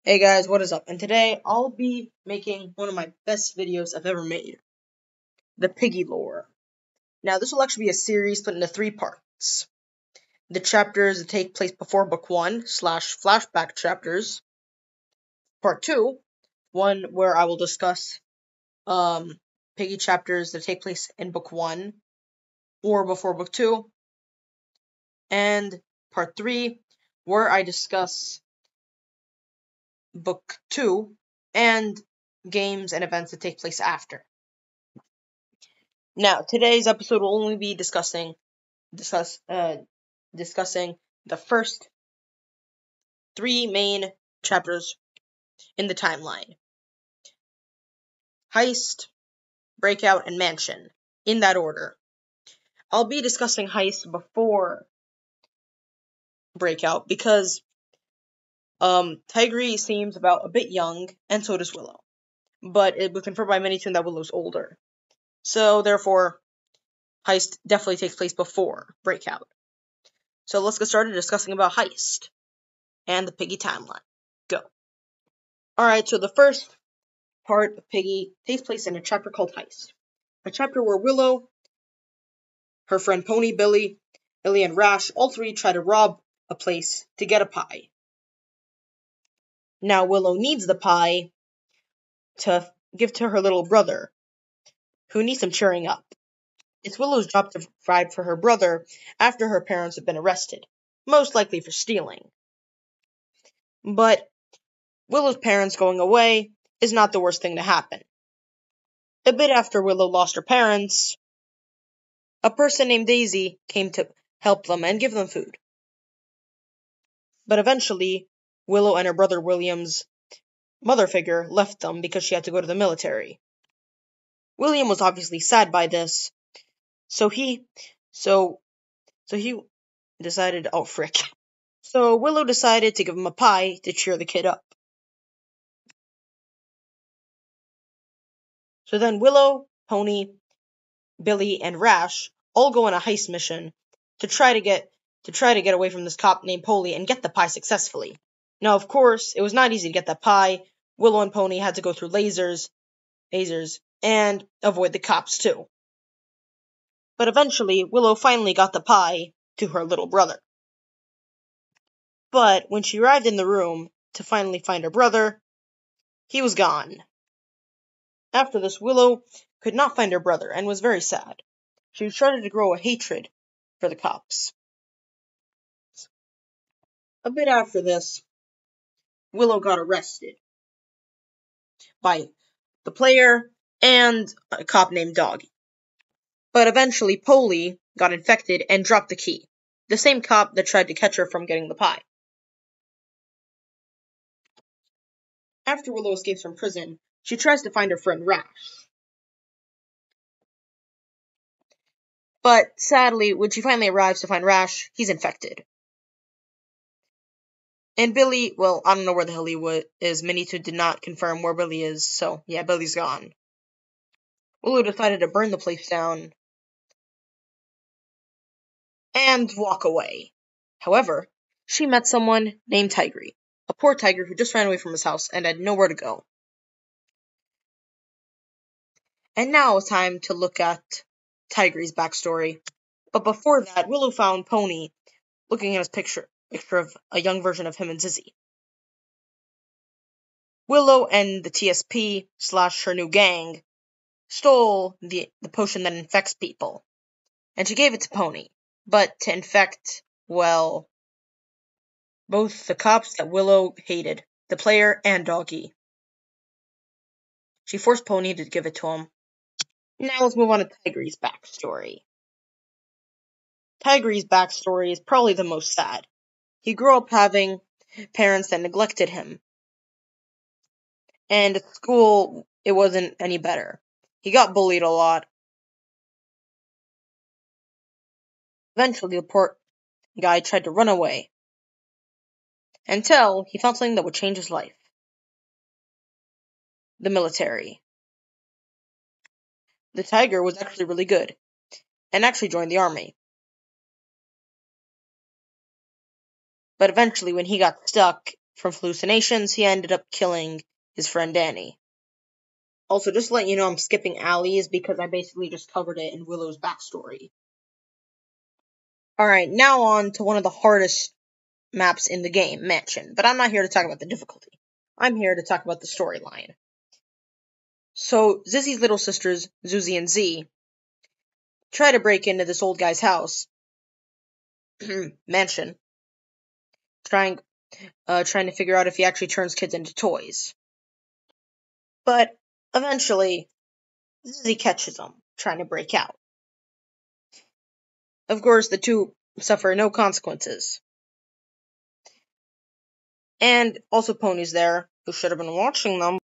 Hey guys, what is up? And today I'll be making one of my best videos I've ever made. The Piggy lore. Now this will actually be a series split into 3 parts. The chapters that take place before book 1 / flashback chapters. Part 2, one where I will discuss Piggy chapters that take place in book 1 or before book 2. And part 3, where I discuss book 2 and games and events that take place after. Now, today's episode will only be discussing the first 3 main chapters in the timeline: Heist, Breakout, and Mansion, in that order. I'll be discussing Heist before Breakout because Tigry seems about a bit young, and so does Willow. But it was confirmed by many soon that Willow's older. So, therefore, Heist definitely takes place before Breakout. So let's get started discussing about Heist and the Piggy timeline. Go. Alright, so the first part of Piggy takes place in a chapter called Heist. A chapter where Willow, her friend Pony, Billy, and Rash, all 3 try to rob a place to get a pie. Now Willow needs the pie to give to her little brother, who needs some cheering up. It's Willow's job to provide for her brother after her parents have been arrested, most likely for stealing. But Willow's parents going away is not the worst thing to happen. A bit after Willow lost her parents, a person named Daisy came to help them and give them food. But eventually, Willow and her brother William's mother figure left them because she had to go to the military. William was obviously sad by this, so he decided, oh frick. So Willow decided to give him a pie to cheer the kid up. So then Willow, Pony, Billy, and Rash all go on a heist mission to try to get away from this cop named Polly and get the pie successfully. Now, of course, it was not easy to get that pie. Willow and Pony had to go through lasers, and avoid the cops too. But eventually, Willow finally got the pie to her little brother. But when she arrived in the room to finally find her brother, he was gone. After this, Willow could not find her brother and was very sad. She started to grow a hatred for the cops. A bit after this, Willow got arrested by the player and a cop named Doggy. But eventually, Polly got infected and dropped the key, the same cop that tried to catch her from getting the pie. After Willow escapes from prison, she tries to find her friend Rash. But sadly, when she finally arrives to find Rash, he's infected. And Billy, well, I don't know where the hell he is. Minito did not confirm where Billy is, so yeah, Billy's gone. Willow decided to burn the place down and walk away. However, she met someone named Tigry, a poor tiger who just ran away from his house and had nowhere to go. And now it's time to look at Tigry's backstory. But before that, Willow found Pony looking at his picture of a young version of him and Zizzy. Willow and the TSP / her new gang stole the potion that infects people, and she gave it to Pony. But to infect, well, both the cops that Willow hated, the player and Doggy. She forced Pony to give it to him. Now let's move on to Tigry's backstory. Tigry's backstory is probably the most sad. He grew up having parents that neglected him. And at school, it wasn't any better. He got bullied a lot. Eventually, the poor guy tried to run away. Until he found something that would change his life. The military. The tiger was actually really good, and actually joined the army. But eventually, when he got stuck from hallucinations, he ended up killing his friend Danny. Also, just to let you know, I'm skipping Allie's because I basically just covered it in Willow's backstory. Alright, now on to one of the hardest maps in the game, Mansion. But I'm not here to talk about the difficulty. I'm here to talk about the storyline. So, Zizzy's little sisters, Zuzi and Z, try to break into this old guy's house, mansion, trying to figure out if he actually turns kids into toys. But eventually, Zizzy catches them, trying to break out. Of course, the two suffer no consequences. And also Pony's there, who should have been watching them.